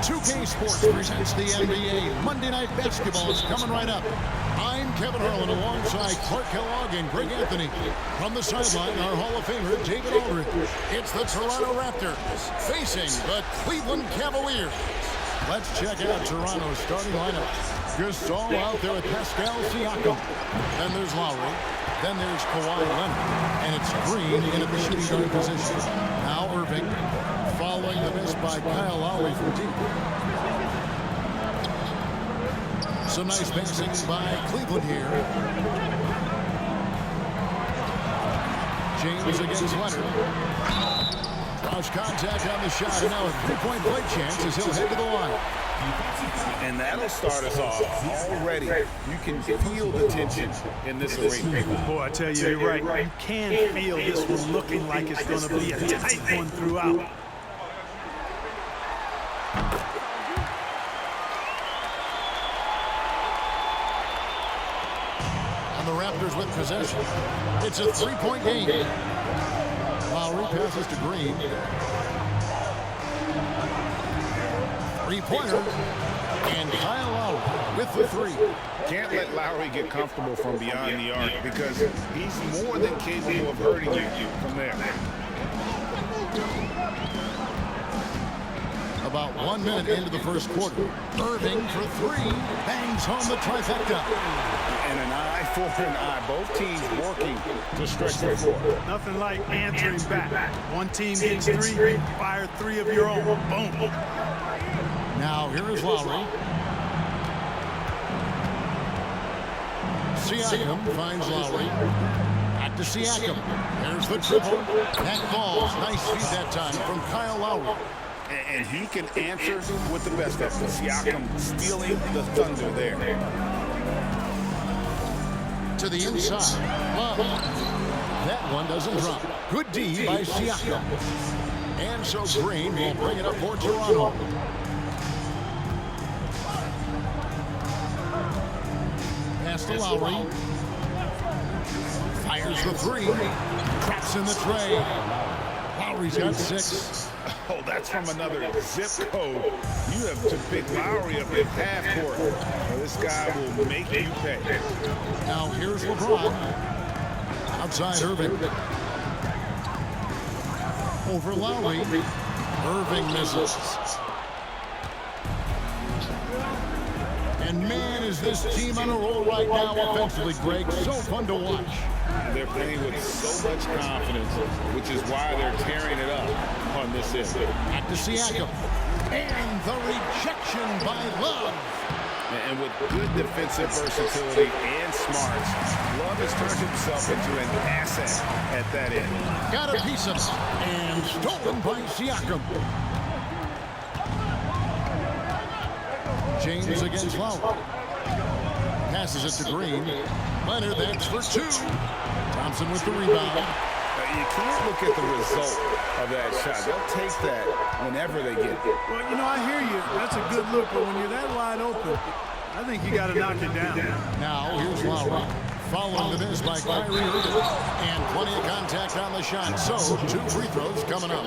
2K Sports presents the NBA. Monday Night Basketball is coming right up. I'm Kevin Harlan alongside Clark Kellogg and Greg Anthony. From the sideline, our Hall of Famer, David Aldridge. It's the Toronto Raptors facing the Cleveland Cavaliers. Let's check out Toronto's starting lineup. Gasol out there with Pascal Siakam. Then there's Lowry. Then there's Kawhi Leonard. And it's Green in at the shooting guard position. Now Irving. Following the miss by Kyle Lowry from deep. Some nice passing by Cleveland here. James against Leonard. Draws contact on the shot, and now a three-point play chance as he'll head to the line. And that'll start us off already. You can feel the tension in this arena. Boy, I tell you, you're right. You can feel this one looking like it's going to be a tight one throughout. And the Raptors with possession. It's a three-point game. Lowry passes to Green. Three-pointer. And Kyle Lowry with the three. Can't let Lowry get comfortable from beyond the arc because he's more than capable of hurting you from there. About 1 minute into the first quarter. Irving for three. Bangs home the trifecta. And an eye for an eye. Both teams working to stretch the floor. Nothing like answering back. One team gets three, fire three of your own. Boom. Now here is Lowry. Siakam finds Lowry. Back to Siakam. There's the triple. That falls. Nice feed that time from Kyle Lowry. And he can answer with the best of them. Siakam stealing the thunder there. To the inside. Love. That one doesn't drop. Good D by Siakam. And so Green will bring it up for Toronto. Pass to Lowry. Fires the three. Traps in the tray. Lowry's got 6. Oh, that's from another zip code. You have to pick Lowry up at half court. Well, this guy will make you pay. Now here's LeBron. Outside Irving. Over Lowry. Irving misses. And man, is this team on a roll right now offensively, Greg. So fun to watch. They're playing with so much confidence, which is why they're tearing it up on this end. Back to Siakam. And the rejection by Love. And with good defensive versatility and smarts, Love has turned himself into an asset at that end. Got a piece of it. And stolen by Siakam. James against Lowry. Passes it to Green. Leonard, that's for 2. Thompson with the rebound. You can't look at the result of that shot. They'll take that whenever they get it. Well, you know, I hear you. That's a good look, but when you're that wide open, I think you got to knock it down. Now, here's Lowry. Following the miss by Kyrie Irving. And plenty of contact on the shot. So, 2 free throws coming up.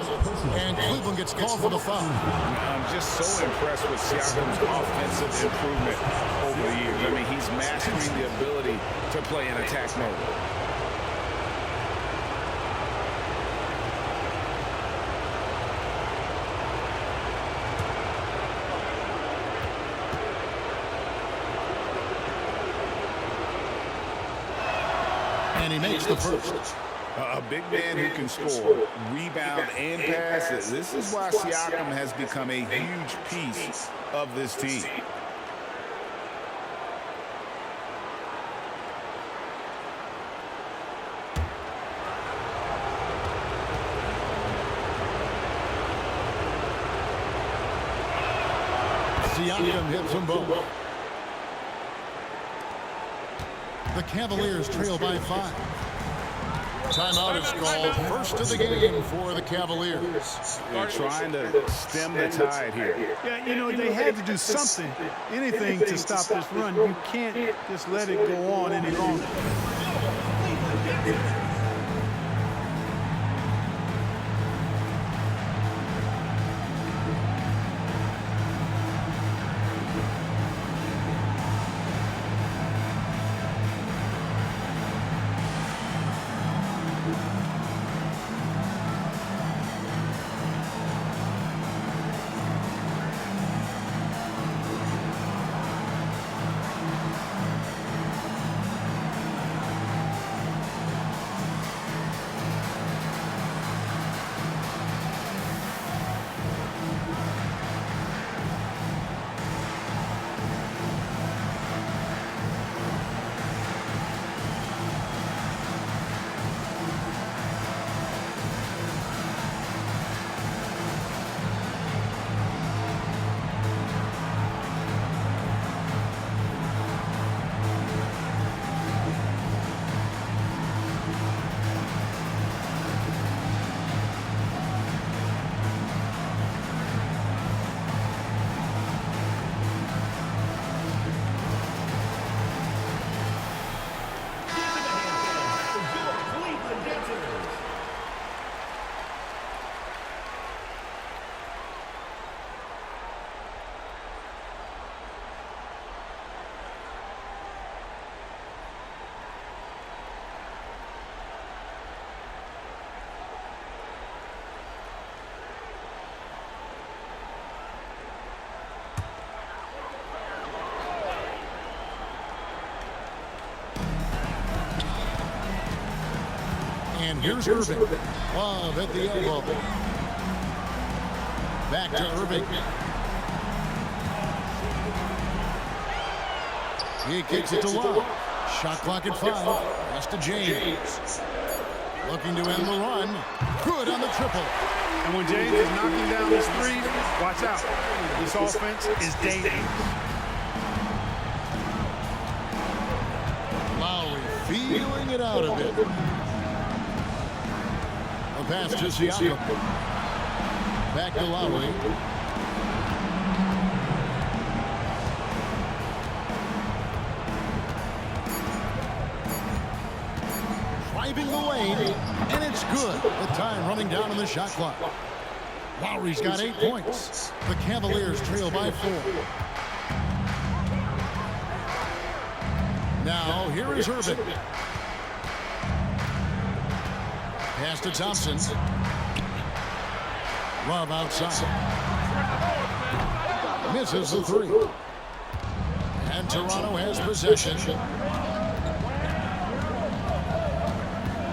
And Cleveland gets called for the foul. I'm just so impressed with Siakam's offensive improvement over the years. I mean, he's mastering the ability to play in attack mode. And he makes the first. A big man who can score, rebound, and pass. This is why Siakam has become a huge piece of this team. Siakam hits them both. The Cavaliers trail by 5. Timeout is called. First of the game for the Cavaliers. They're trying to stem the tide here. Yeah, you know, they had to do something, anything to stop this run. You can't just let it go on any longer. here's Irving. Love at the elbow. Back to Irving. He kicks it to Love. Shot clock at 5. Pass to James. Looking to end the run. Good on the triple. And when James is knocking down his three, watch out. This offense is dangerous. Lowry feeling it out a bit. A pass to Siakam. Back to Lowry. Driving the lane, and it's good. The time running down on the shot clock. Lowry's got 8 points. The Cavaliers trail by 4. Now, here is Irving. Pass to Thompson. Love outside. Misses the 3. And Toronto has possession.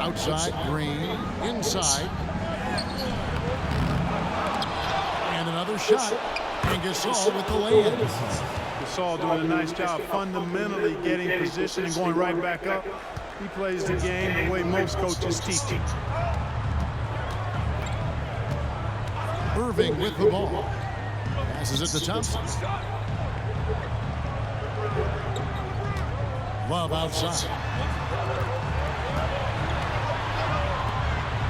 Outside, Green. Inside. And another shot. And Gasol with the lay-in. Gasol doing a nice job fundamentally getting position and going right back up. He plays the game the way most coaches teach it. Irving with the ball. Passes it to Thompson. Love outside.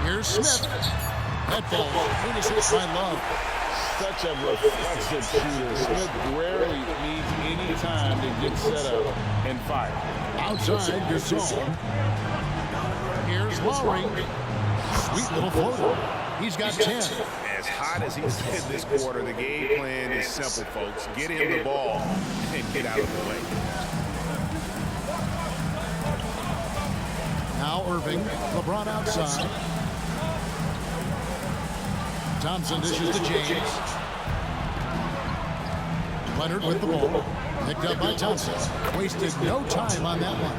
Here's Smith. That ball finishes by Love. Such a reflexive shooter. Smith rarely needs any time to get set up and fire. Outside, Gasol. Here's Lowry. Sweet little floater. He's got 10. As hot as he's been this quarter, the game plan is simple, folks. Get him the ball and get out of the way. Now Irving. LeBron outside. Thompson dishes to James. Leonard with the ball. Picked up by Thompson. Wasted no time on that one.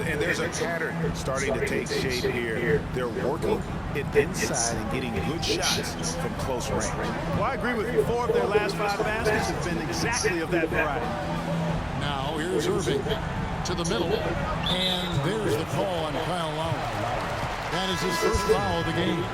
And there's a pattern starting to take shape here. They're working it inside and getting good shots from close range. Well, I agree with you. 4 of their last 5 baskets have been exactly of that variety. Now here's Irving to the middle. And there's the call on Kyle Lowry. That is his first foul of the game.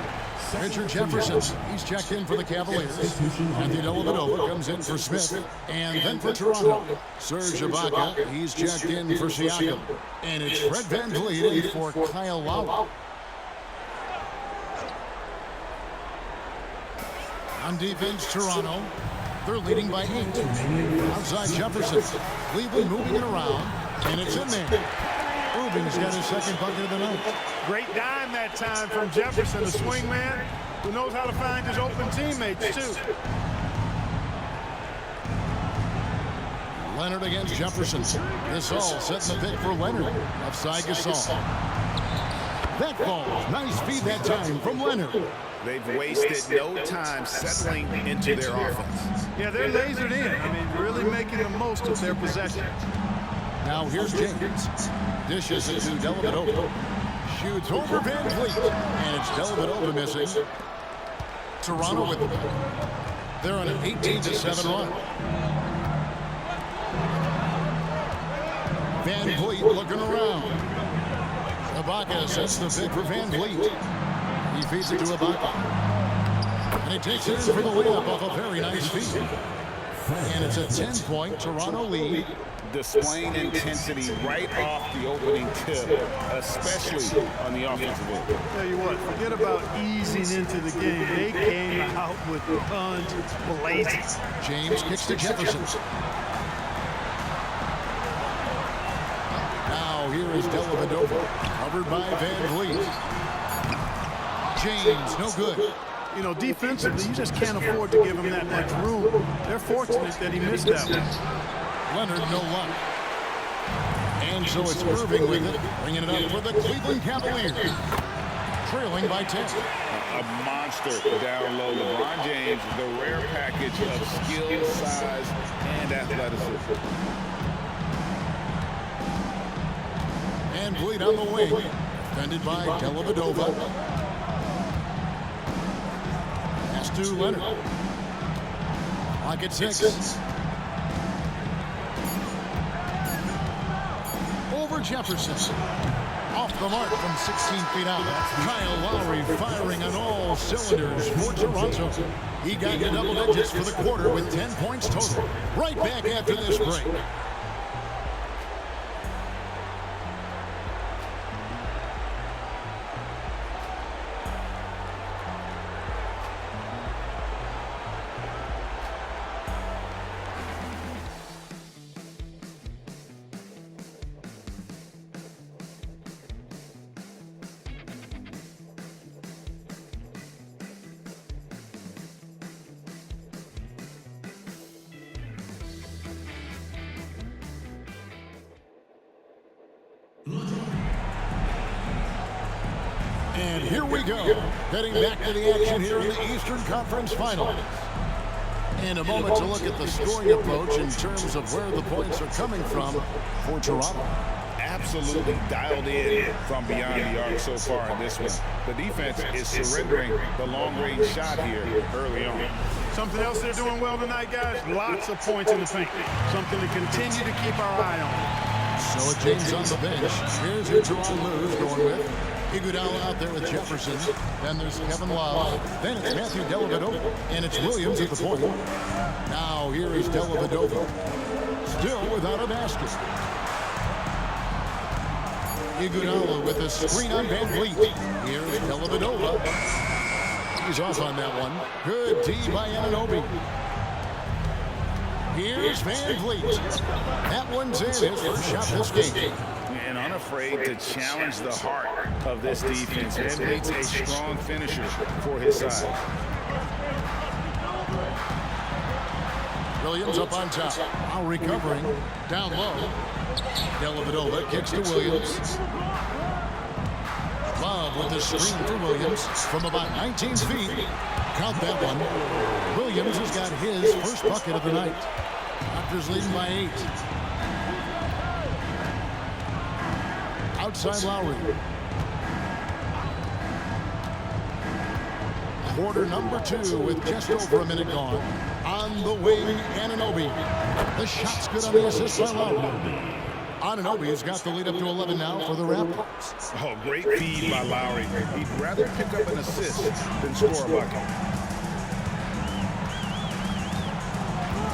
Richard Jefferson, he's checked in for the Cavaliers. Anthony Dellavedova comes in for Smith. And then for Toronto, Serge Ibaka, he's checked in for Siakam. And it's Fred VanVleet in for Kyle Lowry. On defense, Toronto, they're leading by 8. Outside Jefferson, Cleveland moving it around, and it's in there. Irving's got his second bucket of the night. Great dime that time from Jefferson, the swing man who knows how to find his open teammates, too. Leonard against Jefferson. Gasol setting the pick for Leonard. Offside Gasol. That falls. Nice feed that time from Leonard. They've wasted no time settling into their offense. Yeah, they're lasered in. I mean, really making the most of their possession. Now here's James. Dishes it to Dellavedova. Shoots over VanVleet. And it's Dellavedova missing. Toronto with them. They're on an 18-7 run. VanVleet looking around. Ibaka sets the pick for VanVleet. He feeds it to Ibaka. And he takes it in for the layup off a very nice feed. And it's a 10-point Toronto lead. Displaying intensity right off the opening tip, especially on the offensive end. Tell you what, forget about easing into the game. They came out with guns blazing. James kicks to Jefferson. Now here is Dellavedova, covered by VanVleet. James, no good. You know, defensively, you just can't afford to give him that much room. They're fortunate that he missed that one. Leonard, no luck. And so it's Irving with it, bringing it up for the Cleveland Cavaliers. Trailing by 10. A monster down low. LeBron James, the rare package of skill, size, and athleticism. And VanVleet on the wing. Defended by Dellavedova. Pass to Leonard. Clock at 6. Over Jefferson. Off the mark from 16 feet out. Kyle Lowry firing on all cylinders for Toronto. He got to double digits for the quarter with 10 points total. Right back after this break. And here we go, heading back to the action here in the Eastern Conference Finals. In a moment to look at the scoring approach in terms of where the points are coming from for Toronto. Absolutely dialed in from beyond the arc so far in this one. The defense is surrendering the long-range shot here early on. Something else they're doing well tonight, guys, lots of points in the paint. Something to continue to keep our eye on. So James on the bench. Here's who Toronto moves going with. Iguodala out there with Jefferson. Then there's Kevin Love. Then it's Matthew Dellavedova. And it's Williams at the point. Now here is Dellavedova. Still without a basket. Iguodala with a screen on Van Vliet. Here's Dellavedova. He's off on that one. Good D by Anunoby. Here's Van Vliet. That one's in. His first shot this game. And unafraid to challenge the heart of this defense. Van Vliet's a strong finisher for his side. Williams up on top. Now recovering. Down low. Dellavedova kicks to Williams. Love with the screen for Williams from about 19 feet. Count that one. Williams has got his first bucket of the night. Raptors leading by 8. Outside Lowry. Quarter number 2 with just over a minute gone. On the wing, Anunoby. The shot's good on the assist by Lowry. Anunoby's got the lead up to 11 now for the Raptors. Oh, great feed by Lowry. He'd rather pick up an assist than score a bucket.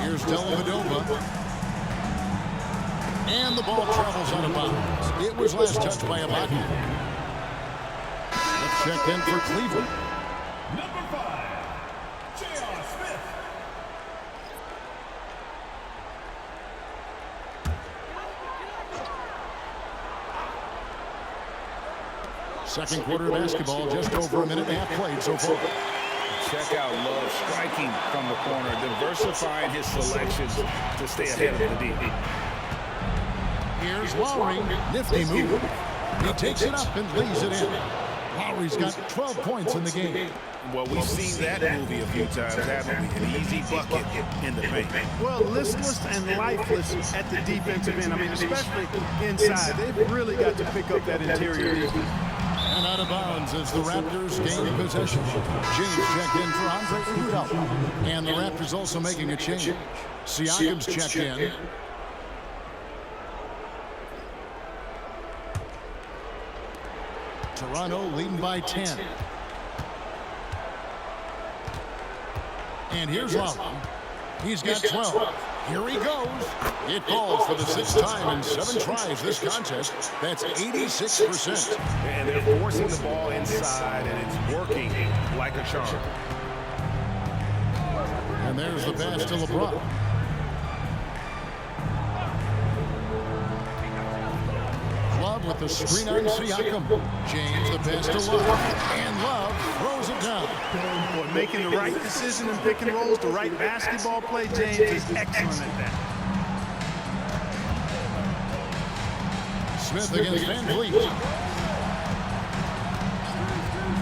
Here's Dellavedova. And the ball travels out of bounds. It was last touched by Ibaka. Let's check in for Cleveland. Number 5, J.R. Smith. Second quarter of basketball, just over a minute and a half played so far. Check out Love striking from the corner, diversifying his selections to stay ahead of the D. Here's Lowry. Nifty move. He takes it up and lays it in. Lowry's got 12 points in the game. Well, we've seen that movie a few times, haven't we? An easy bucket in the paint. Well, listless and lifeless at the defensive end. I mean, especially inside. They've really got to pick up that interior defense. And out of bounds as the Raptors gain possession. James checked in for Andre Iguodala. And the Raptors also making a change. Siakam's checked in. Toronto leading by 10. And here's Lowry. He's got 12. Here he goes. It falls for the 6th time in 7 tries this contest. That's 86%. And they're forcing the ball inside, and it's working like a charm. And there's the pass to LeBron. Love with the screen on Siakam. James the pass to Love. And Love throws it down. Boy, making the right decision in pick and rolls, the right basketball play, James is excellent at that. Smith against Van Vliet.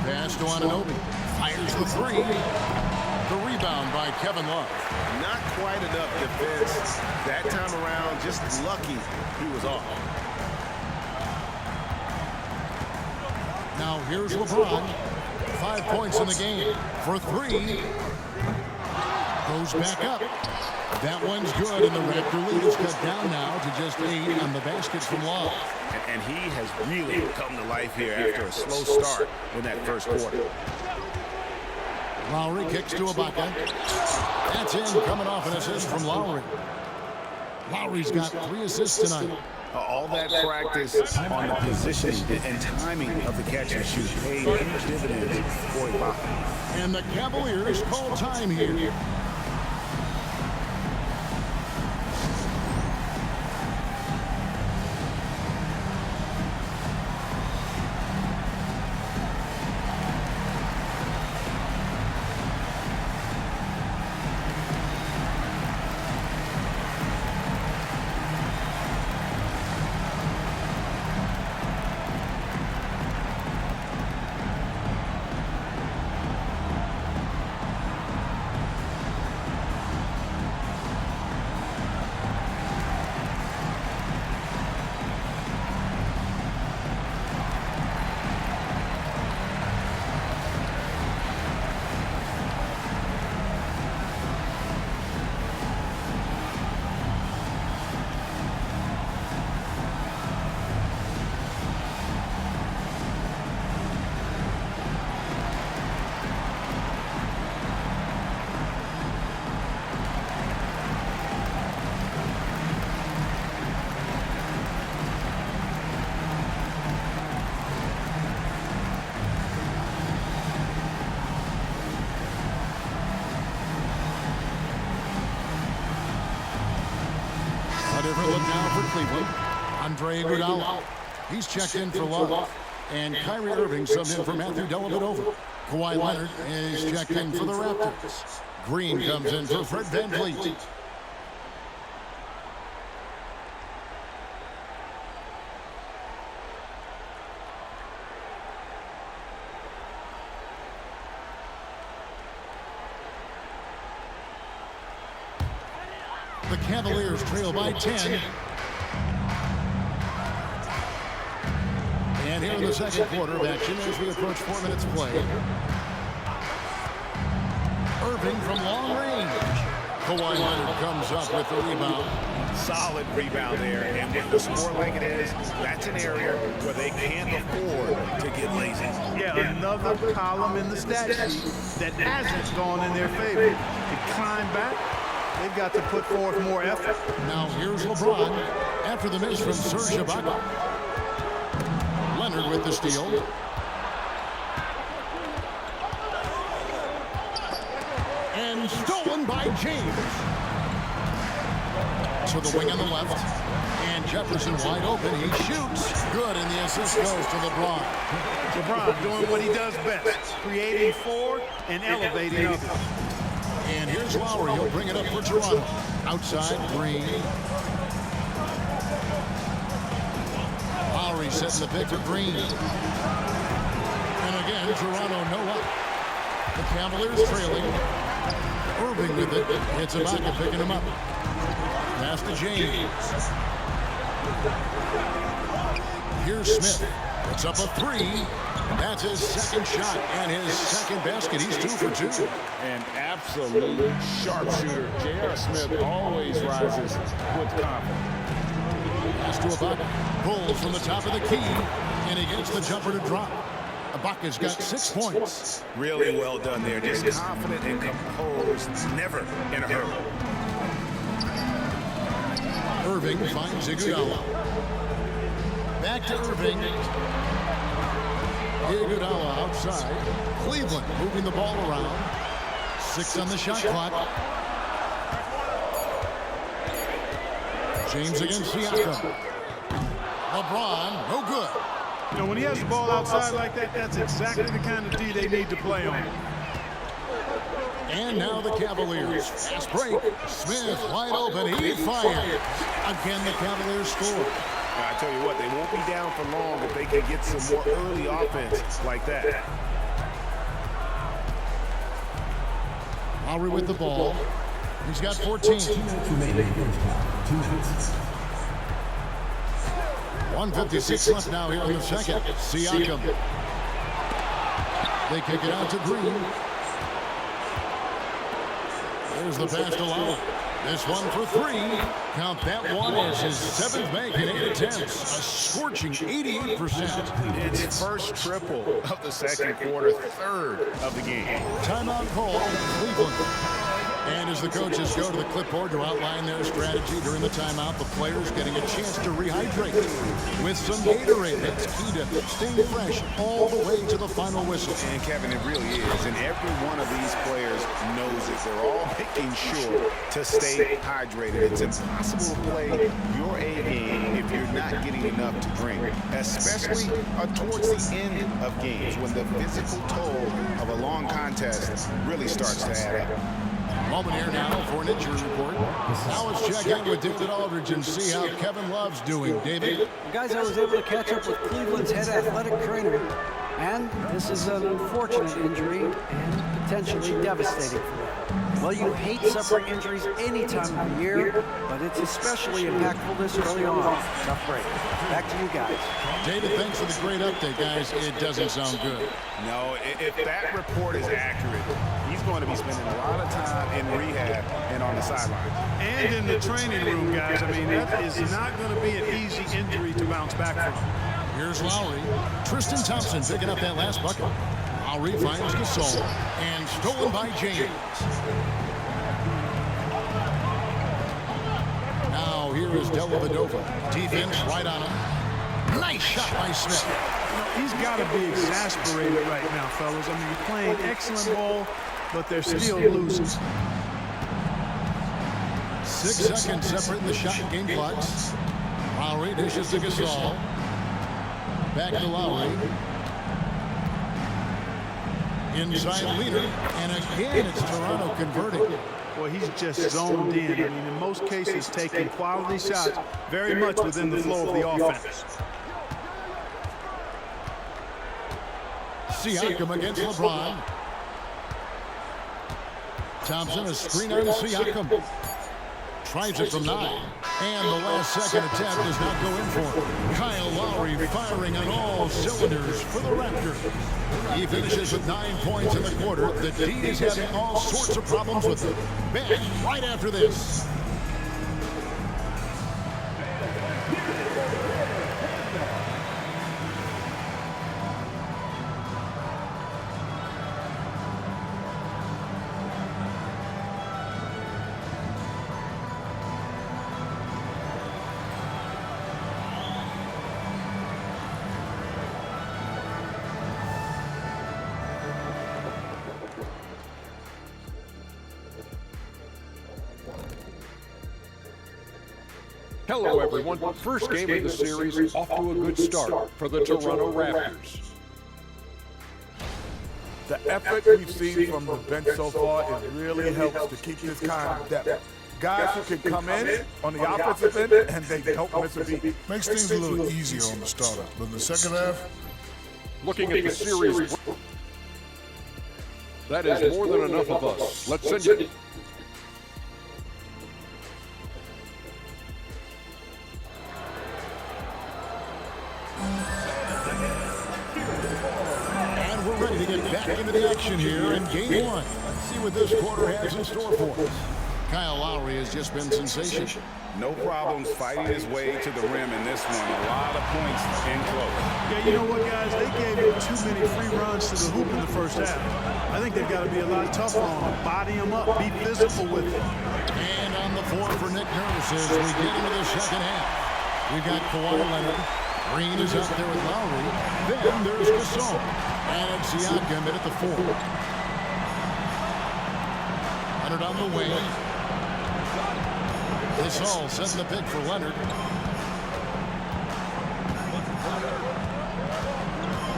Pass to Anunoby. Fires the 3. The rebound by Kevin Love. Not quite enough defense that time around. Just lucky he was off. Now here's LeBron. 5 points in the game for 3. Goes back up. That one's good, and the Raptor lead is cut down now to just 8 on the basket from Love. And he has really come to life here after a slow start in that first quarter. Lowry kicks to Ibaka. That's in, coming off an assist from Lowry. Lowry's got 3 assists tonight. All that practice on the positioning and timing of the catch and shoot paid huge dividends for Ibaka. And the Cavaliers call time here. A different look now for Cleveland. Andre Iguodala. He's checked in for Love. And Kyrie Irving subbed in for Matthew Dellavedova. Kawhi Leonard is checked in for the Raptors. Green comes in for Fred VanVleet. The Cavaliers trail by 10. And here in the second quarter of action as we approach 4 minutes play. Irving from long range. Kawhi Leonard comes up with the rebound. Solid rebound there, and with the score like it is, that's an area where they can't afford to get lazy. Yeah, another column in the stat sheet that hasn't gone in their favor. To climb back, they've got to put forth more effort. Now here's LeBron after the miss from Serge Ibaka. Leonard with the steal. And stolen by James. To the wing on the left. And Jefferson wide open. He shoots. Good, and the assist goes to LeBron. LeBron doing what he does best, creating for and elevating others. And here's Lowry. He'll bring it up for Toronto. Outside, Green. Lowry setting the pick for Green. And again, Toronto no up. The Cavaliers trailing. Irving with it. It's Ibaka picking him up. Pass to James. Here's Smith. Puts up a 3. That's his second shot and his second basket. He's 2 for 2. An absolute sharpshooter. J.R. Smith always rises with confidence. Pass to Ibaka. Pulls from the top of the key, and he gets the jumper to drop. Ibaka's got 6 points. Really well done there. Just confident and composed. Never in a hurry. Irving finds Iguodala. Back to Irving. Iguodala outside. Cleveland moving the ball around. 6 on the shot clock. James against Siakam. LeBron, no good. You know, when he has the ball outside like that, that's exactly the kind of D they need to play on. And now the Cavaliers. Fast break. Smith wide open. He fires. Again, the Cavaliers score. I tell you what, they won't be down for long if they can get some more early offense like that. Lowry with the ball. He's got 14. 1:56 left now here in the second. Siakam. They kick it out to Green. There's the pass to Lowry. This one for three. Count that one as his 7th make in 8 attempts. A scorching 88%. It's first triple of the second quarter, 3rd of the game. Timeout call, Cleveland. And as the coaches go to the clipboard to outline their strategy during the timeout, the players getting a chance to rehydrate with some Gatorade. That's key to staying fresh all the way to the final whistle. And Kevin, it really is. And every one of these players knows it. They're all making sure to stay hydrated. It's impossible to play your A game if you're not getting enough to drink, especially towards the end of games when the physical toll of a long contest really starts to add up. Moment here now for an injury report. Now let's check in with David Aldridge and see how Kevin Love's doing. David? Guys, I was able to catch up with Cleveland's head athletic trainer, and this is an unfortunate injury and potentially devastating for them. Well, you hate suffering injuries any time of the year, but it's especially impactful this early on. Tough break. Back to you guys. David, thanks for the great update, guys. It doesn't sound good. No, if that report is accurate, he's going to be spending a lot of time in rehab and on the sideline. And in the training room, guys. I mean, that is not going to be an easy injury to bounce back from. Here's Lowry. Tristan Thompson picking up that last bucket. Lowry finds Gasol and stolen by James. Now here is Dellavedova. Defense right on him. Nice shot by Smith. He's got to be exasperated right now, fellas. I mean, you're playing excellent ball, but they're still losing. 6 seconds separating the shot and game clocks. Lowry dishes to Gasol. Back to Lowry. Inside leader. And again, it's Toronto converting. Well, he's just zoned in. I mean, in most cases, taking quality shots very much within the flow of the offense. Siakam against LeBron. Thompson, a screen on Siakam. Tries it from 9. And the last second attempt does not go in for him. Kyle Lowry firing on all cylinders for the Raptors. He finishes with 9 points in the quarter. The D is having all sorts of problems with him. Back right after this. Hello, everyone. First game of the series off to a good start for the Toronto Raptors. The effort we've seen from the bench so far, it really helps to keep this kind of depth. Guys who can come in on the offensive end and they don't miss a beat. Makes things a little easier on the starter, but in the second half, Looking at the series, that is more than enough of us. Let's send you. And we're ready to get back into the action here in game 1. Let's see what this quarter has in store for us. Kyle Lowry has just been sensational. No problems fighting his way to the rim in this one. A lot of points in close. Yeah, you know what, guys? They gave him too many free runs to the hoop in the first half. I think they've got to be a lot tougher on him. Body him up. Be physical with him. And on the floor for Nick Nurse as we get into the second half. We've got Kawhi Leonard. Green is up there with Lowry. Then there's Gasol. And Siakam in at the 4. Leonard on the wing. Gasol setting the pick for Leonard.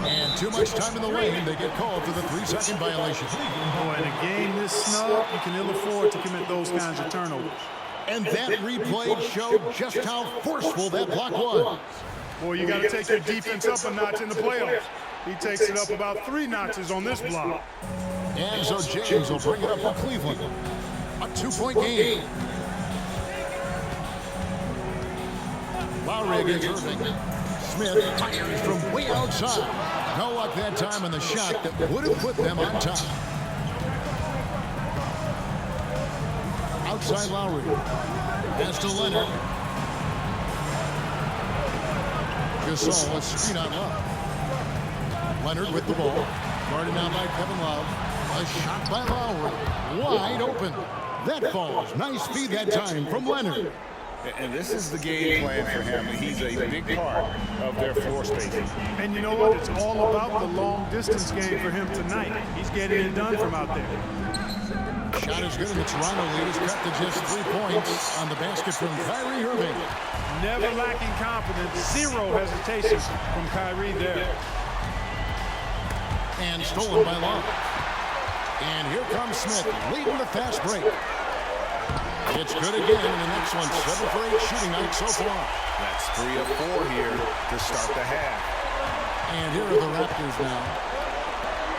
And too much time in the lane. They get called for the 3-second violation. Boy, in a game this snug, you can ill afford to commit those kinds of turnovers. And that replay showed just how forceful that block was. Boy, you got to take your defense up a notch in the playoffs. He takes it up about 3 notches on this block. And so James will bring it up for Cleveland. A 2-point game. Lowry against Irving. Smith fires from way outside. No luck that time on the shot that would have put them on top. Outside Lowry. Pass to Leonard. Gasol a screen on Love. Leonard with the ball. Guarded now by Kevin Love. A shot by Lowry. Wide open. That falls. Nice feed that time from Leonard. And this is the game plan for him. He's a big part of their floor spacing. And you know what? It's all about the long distance game for him tonight. He's getting it done from out there. Shot is good, and the Toronto lead is cut to just 3 points on the basket from Kyrie Irving. Never lacking confidence. Zero hesitation from Kyrie there. And stolen by Love. And here comes Smith, leading the fast break. It's good again, and the next one 7 for 8 shooting night so far. That's 3 of 4 here to start the half. And here are the Raptors now.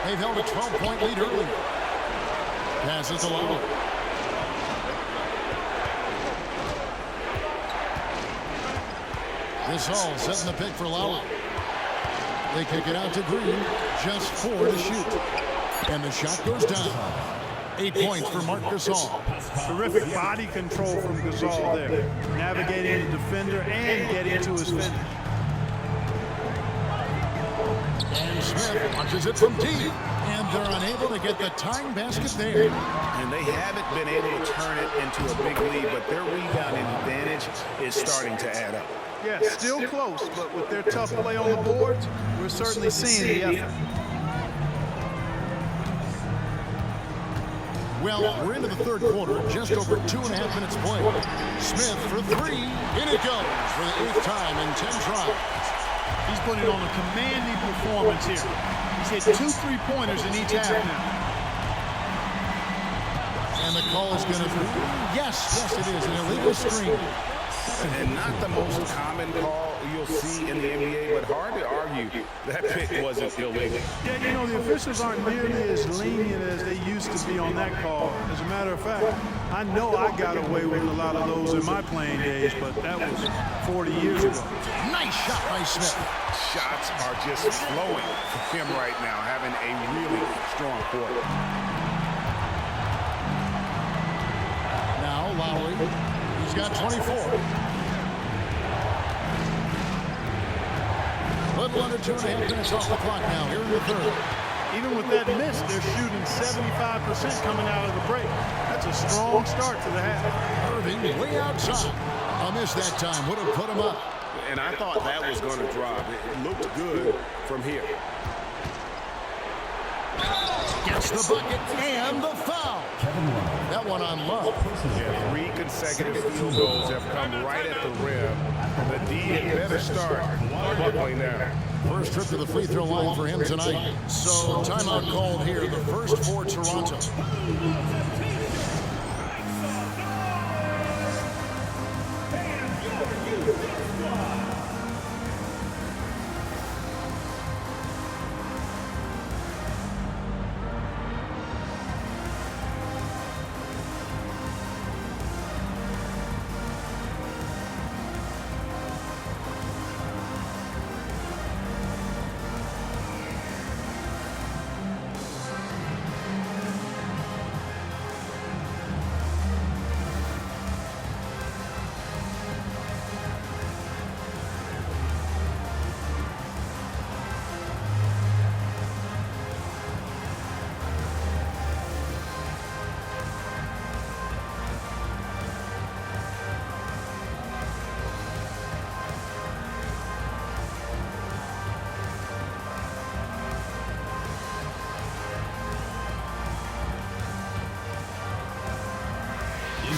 They've held a 12-point lead early. Passes to Lowry. This all setting the pick for Lowry. They kick it out to Green. Just 4 to shoot. And the shot goes down. 8 points for Marc Gasol. Terrific body control from Gasol there. Navigating the defender and getting to his finish. And Smith punches it from deep. And they're unable to get the tying basket there. And they haven't been able to turn it into a big lead, but their rebounding advantage is starting to add up. Yeah, still close, but with their tough play on the boards, we're certainly seeing the effort. Well, we're into the third quarter, just over 2.5 minutes played. Smith for 3. In it goes for the 8th time in 10 tries. He's putting on a commanding performance here. He's hit 2 3-pointers in each half now. And the call is going to be, yes, it is, an illegal screen. And not the most common call you'll see in the NBA, but hard to argue that pick wasn't illegal. Yeah, you know, the officials aren't nearly as lenient as they used to be on that call. As a matter of fact, I know I got away with a lot of those in my playing days, but that was 40 years ago. Nice shot by Smith. Shots are just flowing for him right now, having a really strong quarter. Now Lowry, he's got 24. Little under 2.5 minutes off the clock now, here in the third. Even with that miss, they're shooting 75% coming out of the break. That's a strong start to the half. Irving way outside. A miss that time would have put him up. And I thought that was going to drop. It looked good from here. Gets the bucket and the foul. That one on Love. Yeah, 3 consecutive field goals have come right at the rim. The D had better start buckling now. First trip to the free throw line for him tonight. So timeout called here, the first for Toronto.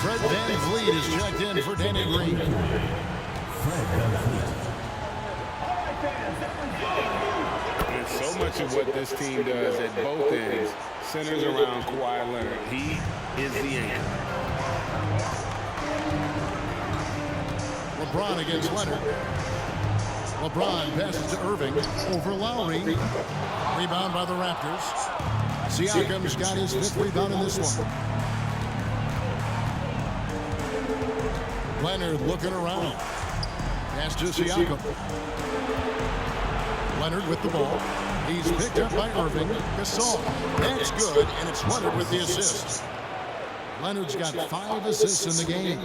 Fred VanVleet is checked in for Danny Green. And so much of what this team does at both ends centers around Kawhi Leonard. He is the anchor. LeBron against Leonard. LeBron passes to Irving over Lowry. Rebound by the Raptors. Siakam's got his 5th rebound in this one. Leonard looking around. Pass to Siakam. Leonard with the ball. He's picked up by Irving. Gasol. That's good, and it's Leonard with the assist. Leonard's got 5 assists in the game.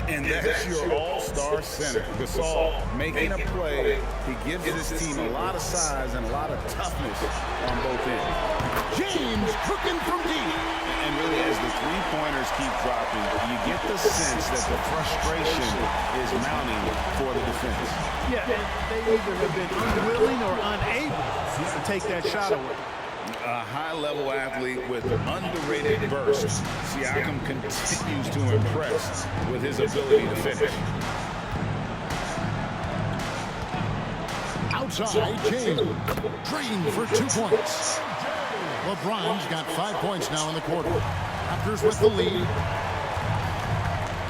And that's your all-star center. Gasol making a play. He gives his team a lot of size and a lot of toughness on both ends. James cooking from deep. And really, as the three-pointers keep dropping, you get the sense that the frustration is mounting for the defense. Yeah, they either have been unwilling or unable to take that shot away. A high-level athlete with underrated bursts. Siakam continues to impress with his ability to finish. Outside, James. Green for 2 points. LeBron's got 5 points now in the quarter. Raptors with the lead.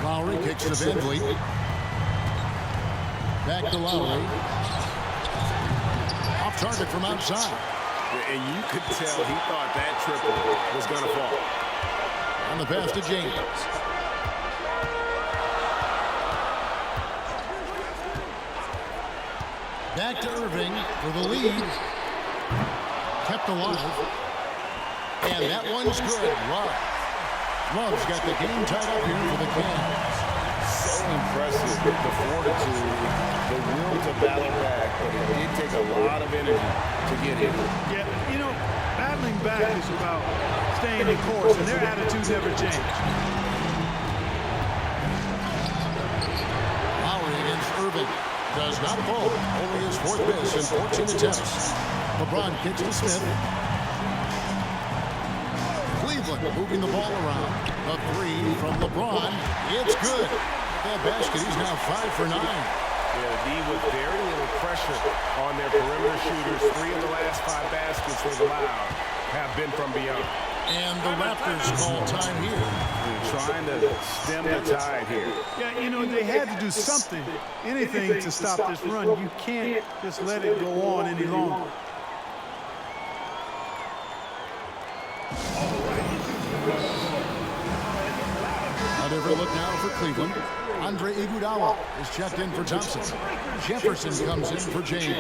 Lowry kicks to Van Vliet. Back to Lowry. Off target from outside. And you could tell he thought that triple was going to fall. On the pass to James. Back to Irving for the lead. Kept alive. And that one's good. Love's got the game tied up here for the Cavs. So impressive, the fortitude, the will to battle back, but it did take a lot of energy to get in. Yeah, you know, battling back is about staying in course, and their attitude never changed. Lowry against Irving. Does not fall. Only his 4th miss in 14 attempts. LeBron kicks to Smith. Cleveland moving the ball around. A 3 from LeBron. It's good. That basket, he's now 5 for 9. Yeah, the D with very little pressure on their perimeter shooters. 3 of the last 5 baskets they've allowed have been from beyond. And the Raptors call time here. Trying to stem the tide here. Yeah, you know, they had to do something, anything to stop this run. You can't just let it go on any longer. A different look now for Cleveland. Andre Iguodala is checked in for Thompson. Jefferson comes in for James.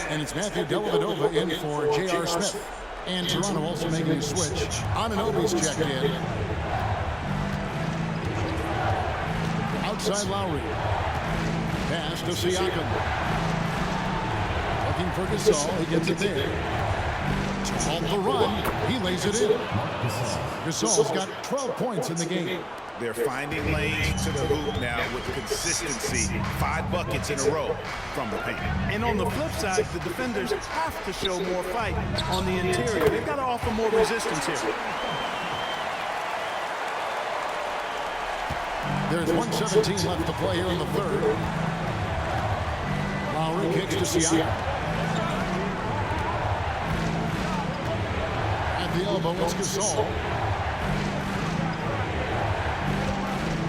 And it's Matthew Dellavedova in for J.R. Smith. And Toronto also making a switch. Anunoby's checked in. Outside Lowry. Pass to Siakam. Looking for Gasol. He gets it there. To halt the run, he lays it in. Gasol's got 12 points in the game. They're finding lanes to the hoop now with consistency. 5 buckets in a row from the paint. And on the flip side, the defenders have to show more fight on the interior. They've got to offer more resistance here. There's 1:17 left to play here in the 3rd. Lowry kicks to Siakam. At the elbow, it's Gasol.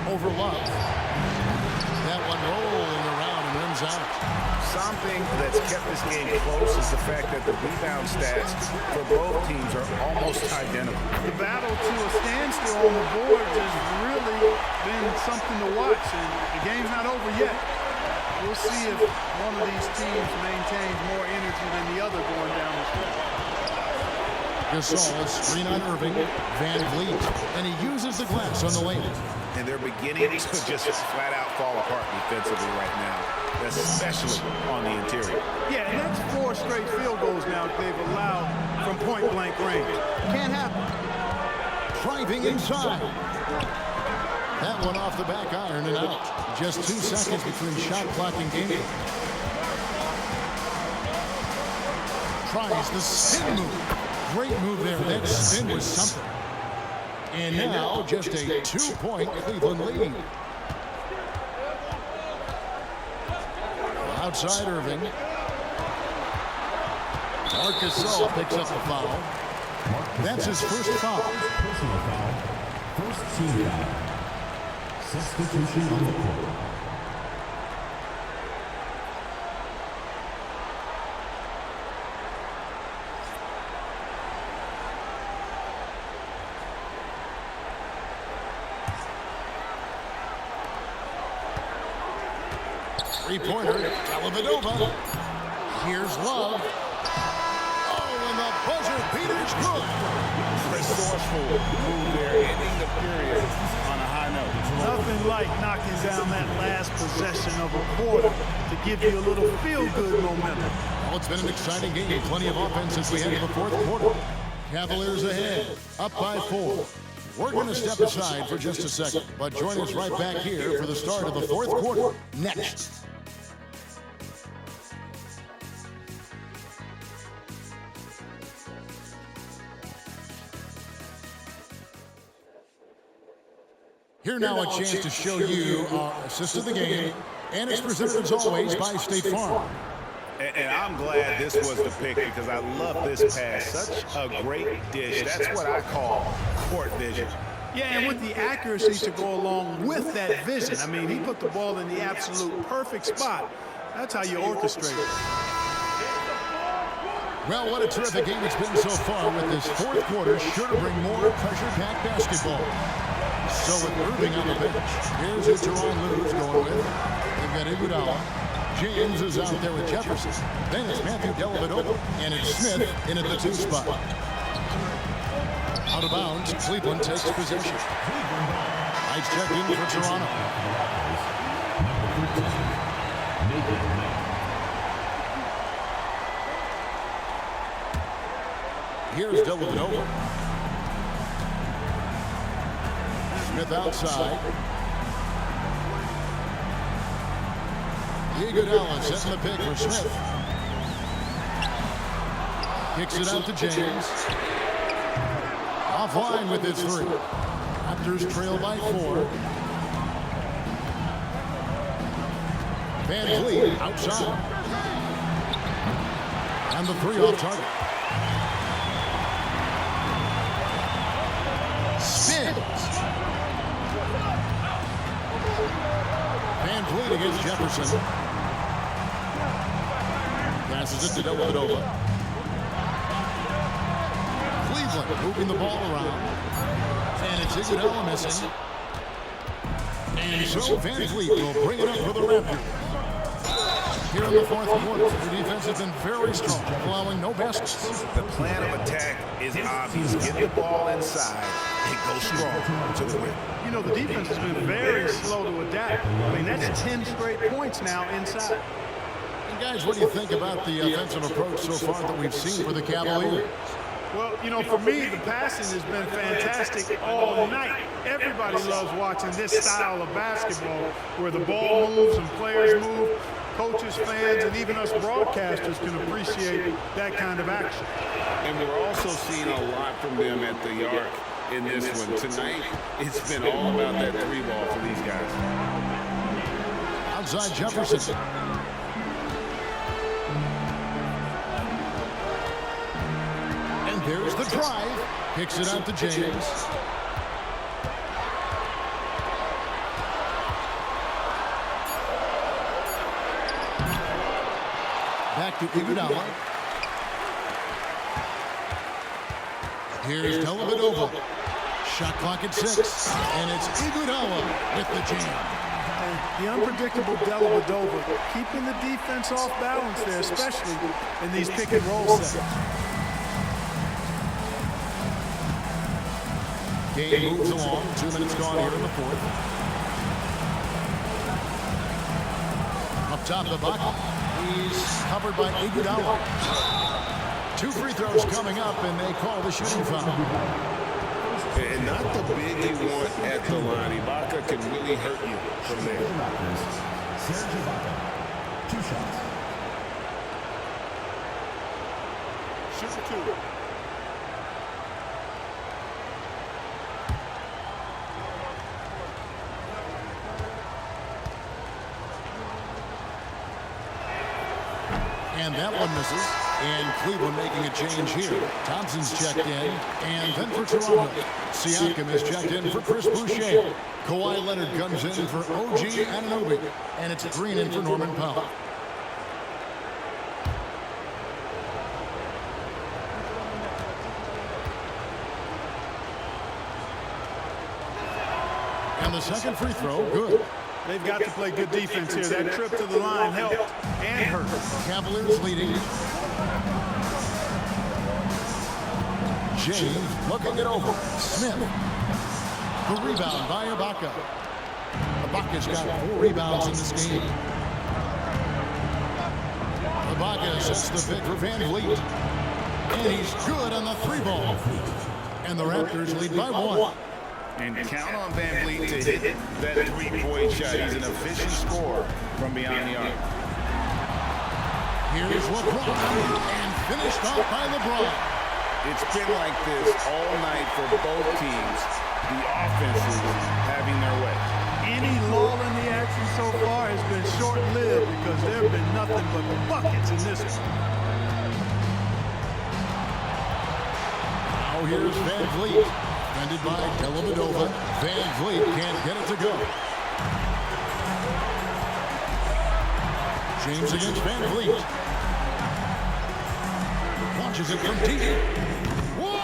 Over Love. That one rolling around and rims out. Something that's kept this game close is the fact that the rebound stats for both teams are almost identical. The battle to a standstill on the boards has really been something to watch, and the game's not over yet. We'll see if one of these teams maintains more energy than the other going down the stretch. Gasol, screen on Irving. Van Vliet, and he uses the glass on the lane. And they're beginning to just flat out fall apart defensively right now, especially on the interior. Yeah, and that's 4 straight field goals now they've allowed from point-blank range. Can't happen. Driving inside. That one off the back iron and out. Just 2 seconds between shot clock and game clock. Tries the spin move. Great move there. That spin was something. And now just a 2-point Cleveland lead. Outside Irving. Marc Gasol picks up the foul. That's his first foul. Personal foul. First team foul. Substitution on the court. Three-pointer, Dellavedova. Here's Love. and the buzzer beater's good. Resourceful move there, ending the period on a high note. Nothing like knocking down that last possession of a quarter to give you a little feel-good momentum. Well, it's been an exciting game. Plenty of offense as we head to the fourth quarter. Cavaliers ahead, up by 4. We're going to step aside for just a second, but join us right back here for the start of the fourth quarter next. Here now a chance to show you our assist of the game, and it's presented as always by State Farm. And I'm glad this was the pick because I love this pass. Such a great dish. That's what I call court vision. Yeah, and with the accuracy to go along with that vision. I mean, he put the ball in the absolute perfect spot. That's how you orchestrate it. Well, what a terrific game it's been so far with this fourth quarter. Sure to bring more pressure-packed basketball. So with Irving on the bench, here's who Teron Lou's going with. They've got Iguodala. James is out there with Jefferson. Then it's Matthew Dellavedova, and it's Smith in at the 2 spot. Out of bounds, Cleveland takes possession. Ice checked in for Toronto. Here's Dellavedova. Smith outside. Iguodala setting the pick for Smith. Kicks it out to James. Offline with his 3. Raptors trail by 4. Van Vliet outside. And the 3 off target. Spins. Van Vliet against Jefferson. Passes it to Dellavedova. Cleveland moving the ball around. And it's Iguodala missing. And so Van Vliet will bring it up for the Raptors. Here in the fourth quarter, the defense has been very strong, allowing no baskets. The plan of attack is obvious. Get the ball inside and go strong to the rim. You know, the defense has been very slow to adapt. I mean, that's 10 straight points now inside. And guys, what do you think about the offensive approach so far that we've seen for the Cavaliers? Well, you know, for me, the passing has been fantastic all night. Everybody loves watching this style of basketball where the ball moves and players move. Coaches, fans, and even us broadcasters can appreciate that kind of action. And we're also seeing a lot from them at the arc in this one. Tonight, it's been all about that 3 ball for these guys. Outside Jefferson. And there's the drive. Kicks it out to James. Back to Iguodala. Here's Dellavedova. Shot clock at 6. And it's Iguodala with the jam. The unpredictable Dellavedova keeping the defense off balance there, especially in these pick and roll sets. Game moves along. 2 minutes gone here in the fourth. Up top of the bucket. He's covered by Iguodala. 2 free throws coming up, and they call the shooting foul. And not the big you want at the line. Ibaka can really hurt you from there. Serge Ibaka, 2 shots. Shoot for 2. And that one misses. And Cleveland making a change here. Thompson's checked in. And then for Toronto, Siakam is checked in for Chris Boucher. Kawhi Leonard comes in for OG Anunoby. And it's Green in for Norman Powell. And the second free throw, good. They've got to play good defense here. That trip to the line helped and hurt. Cavaliers leading. James looking it over. Smith. The rebound by Ibaka. Ibaka's got 4 rebounds in this game. Ibaka sets the pick for Van Vliet. And he's good on the 3-ball. And the Raptors lead by 1. And count on Van Vliet to hit that 3-point shot. He's an efficient scorer from beyond the arc. Here's LeBron, and finished off by LeBron. It's been like this all night for both teams. The offenses having their way. Any lull in the action so far has been short-lived because there have been nothing but buckets in this one. Now here's Van Vliet, defended by Dellavedova. Van Vliet can't get it to go. James against Van Vliet. Launches it from deep. Whoa!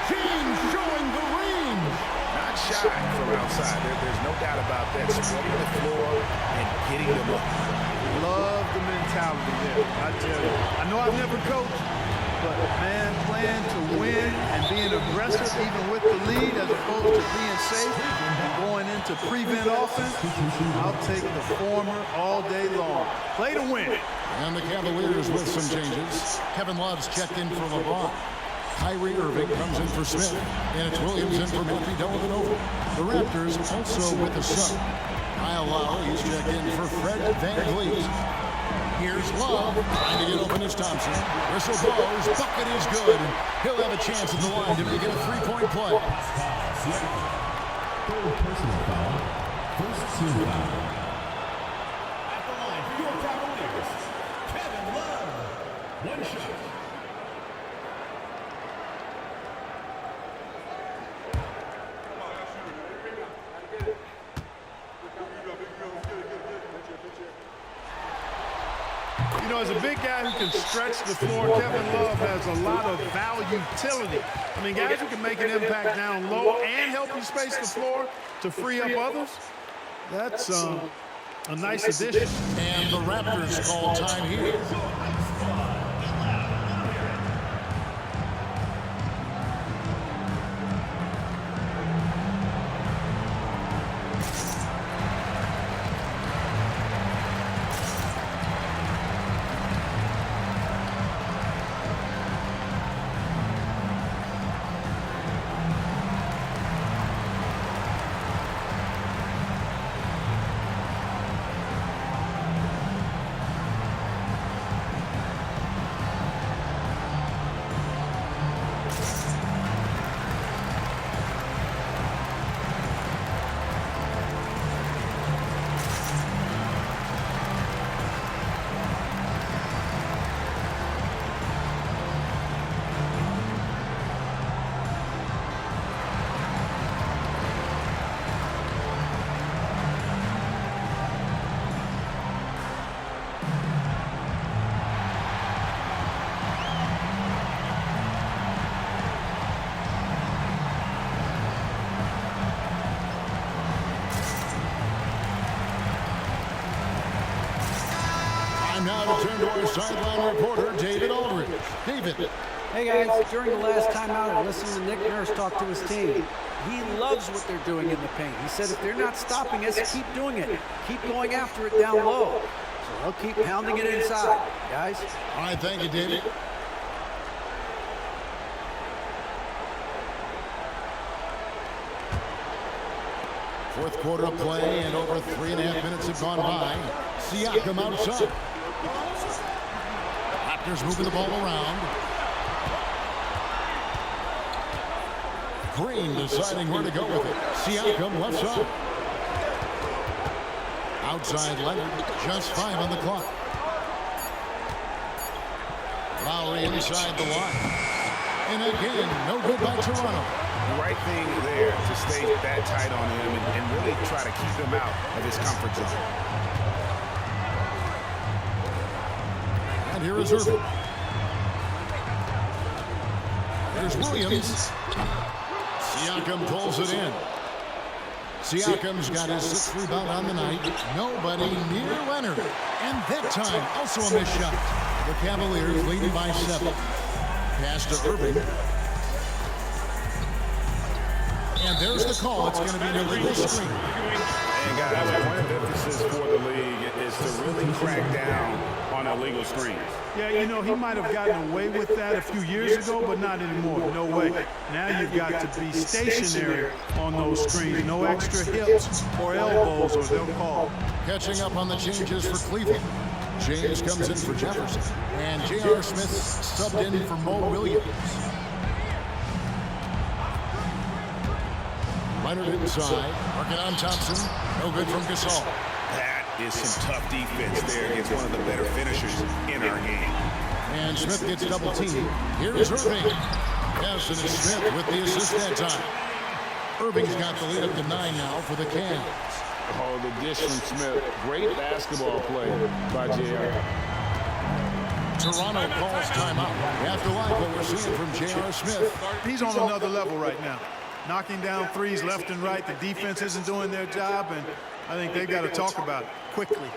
James showing the range. Not shy from outside. There's no doubt about that. Spreading the floor and getting them up. Love the mentality there. I tell you. I know I've never coached, but man, playing to win and being aggressive even with the lead as opposed to being safe and going into prevent offense, I'll take the former all day long. Play to win. And the Cavaliers with some changes. Kevin Love's checked in for LeBron. Kyrie Irving comes in for Smith. And it's Williams in for Matthew Dellavedova. The Raptors also with a sub. Kyle Lowry, he's checked in for Fred Van Vliet. Here's Love, trying to get open as Thompson. Whistle blows, bucket is good. He'll have a chance at the line to make it a 3-point play. Third personal foul. First team foul. At the line for your Cavaliers, Kevin Love. 1 shot. You know, as a big guy who can stretch the floor, Kevin Love has a lot of utility. I mean, guys who can make an impact down low and help you space the floor to free up others, that's a nice addition. And the Raptors call time here. Now to turn to our sideline reporter, David Aldridge. David. Hey guys, during the last timeout, I listened to Nick Nurse talk to his team. He loves what they're doing in the paint. He said if they're not stopping us, keep doing it. Keep going after it down low. So they'll keep pounding it inside, guys. All right, thank you, David. Fourth quarter of play, and over 3.5 minutes have gone by. Siakam outside. Raptors moving the ball around. Green deciding where to go with it. Siakam left side. Outside Leonard, just 5 on the clock. Lowry inside the line. And again, no good by Toronto. The right thing there to stay that tight on him and really try to keep him out of his comfort zone. And here is Irving. There's Williams. Siakam pulls it in. Siakam's got his 6th rebound on the night. Nobody near Leonard. And that time, also a missed shot. The Cavaliers leading by 7. Pass to Irving. And there's the call. It's going to be an illegal screen. And guys, one of the emphasis for the league is to really crack down on illegal screens. Yeah, you know, he might have gotten away with that a few years ago, but not anymore. No way. Now you've got to be stationary on those screens. No extra hips or elbows, or they'll call. Catching up on the changes for Cleveland. James comes in for Jefferson. And J.R. Smith subbed in for Mo Williams. Leonard inside. Working on Thompson. No good from Gasol. That is some tough defense there against one of the better finishers in our game. And Smith gets double teamed. Here's Irving. Yes, and it's Smith with the assist that time. Irving's got the lead up to 9 now for the Cavs. Oh, the dish from Smith. Great basketball play by J.R. Toronto calls timeout. You have to like what we're seeing from J.R. Smith. He's on another level right now. Knocking down threes left and right. The defense isn't doing their job, and I think they've got to talk about it quickly.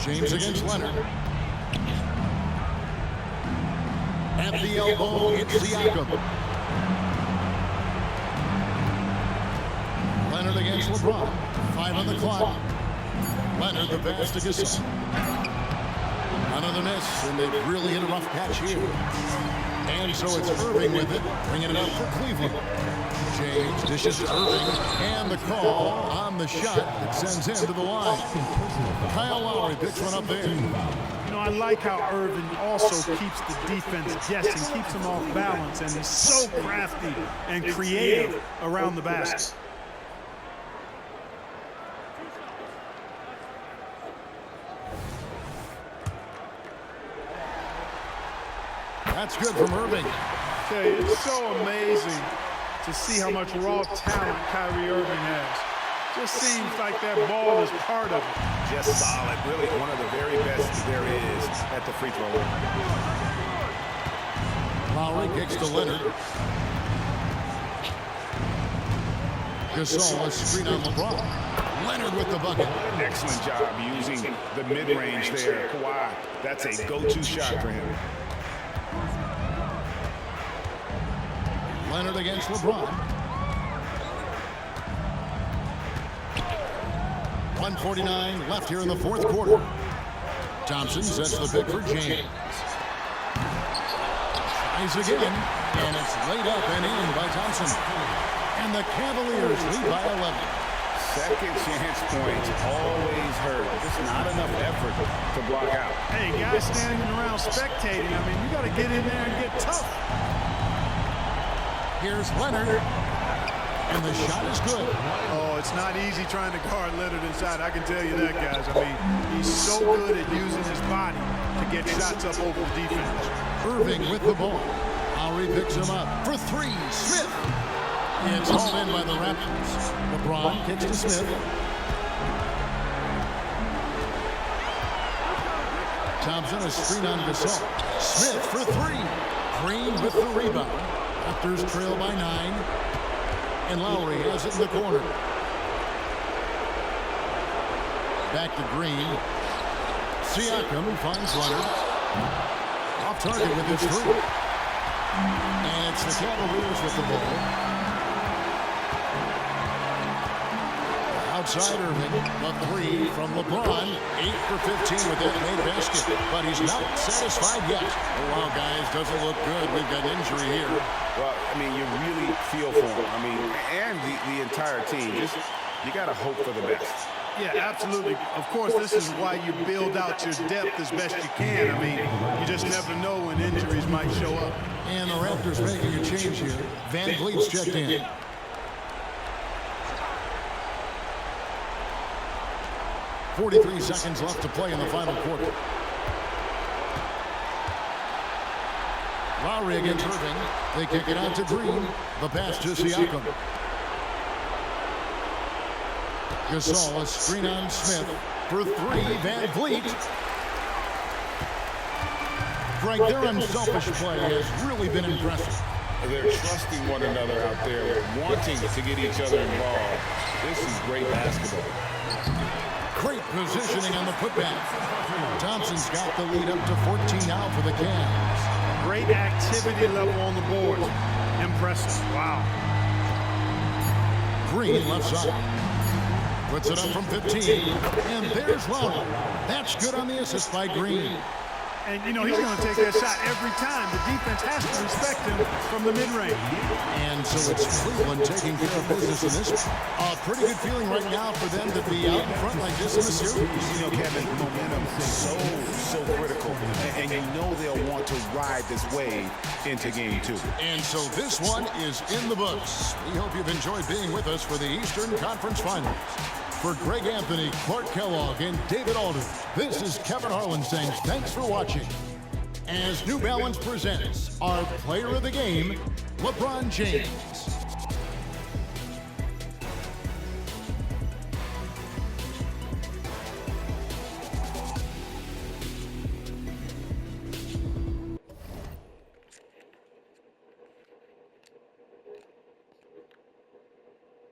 James against Leonard. At the elbow, it's Siakam. Leonard against LeBron. 5 on the clock. Leonard the pass to Gasol. Another miss, and they've really hit a rough patch here. And so it's Irving with it, bringing it up for Cleveland. James dishes to Irving, and the call on the shot that sends him to the line. Kyle Lowry picks one up there. You know, I like how Irving also keeps the defense guessing, keeps them off balance, and he's so crafty and creative around the basket. That's good from Irving. Okay, it's so amazing to see how much raw talent Kyrie Irving has. Just seems like that ball is part of it. Just solid, really one of the very best there is at the free throw line. Lowry kicks to Leonard. Gasol, a screen on LeBron. Leonard with the bucket. Excellent job using the mid-range there. Kawhi, that's a go-to shot for him. Leonard against LeBron. 1:49 left here in the fourth quarter. Thompson sets the pick for James. Tries again, and it's laid up and in by Thompson. And the Cavaliers lead by 11. Second chance points always hurt. Just not enough effort to block out. Hey, guys standing around spectating, I mean, you got to get in there and get tough. Here's Leonard. And the shot is good. Oh, it's not easy trying to guard Leonard inside. I can tell you that, guys. I mean, he's so good at using his body to get shots up over the defense. Irving with the ball. Lowry picks him up for three. Smith. It's hauled in by the Raptors. LeBron kicks to Smith. Thompson a screen on Gasol. Smith for three. Green with the rebound. Raptors trail by 9. And Lowry has it in the corner. Back to Green. Siakam finds Leonard. Off target with his three. And it's the Cavaliers with the ball. Outside Irving, the three from LeBron. 8 for 15 with that made basket. But he's not satisfied yet. Oh, wow, guys, doesn't look good. We've got injury here. Well, I mean, you really feel for him. I mean, and the entire team. Just, you got to hope for the best. Yeah, absolutely. Of course, this is why you build out your depth as best you can. I mean, you just never know when injuries might show up. And the Raptors making a change here. Van Vliet's checked in. .43 seconds left to play in the final quarter. Lowry against Irving. They kick it out to Green. The pass to Siakam. Gasol, a screen on Smith for three. Van Vliet. Greg, their unselfish play has really been impressive. They're trusting one another out there, wanting to get each other involved. This is great basketball. Great positioning on the putback. Thompson's got the lead up to 14 now for the Cavs. Great activity level on the board. Impressive. Wow. Green left side. Puts it up from 15. And there's Lowry. That's good on the assist by Green. And, you know, he's going to take that shot every time. The defense has to respect him from the mid-range. And so it's Cleveland taking care of business in this one. A pretty good feeling right now for them to be out in front like this in the series. You know, Kevin, momentum is so critical. And you know they'll want to ride this wave into game 2. And so this one is in the books. We hope you've enjoyed being with us for the Eastern Conference Finals. For Greg Anthony, Clark Kellogg, and David Aldridge, this is Kevin Harlan saying thanks for watching. As New Balance presents our player of the game, LeBron James.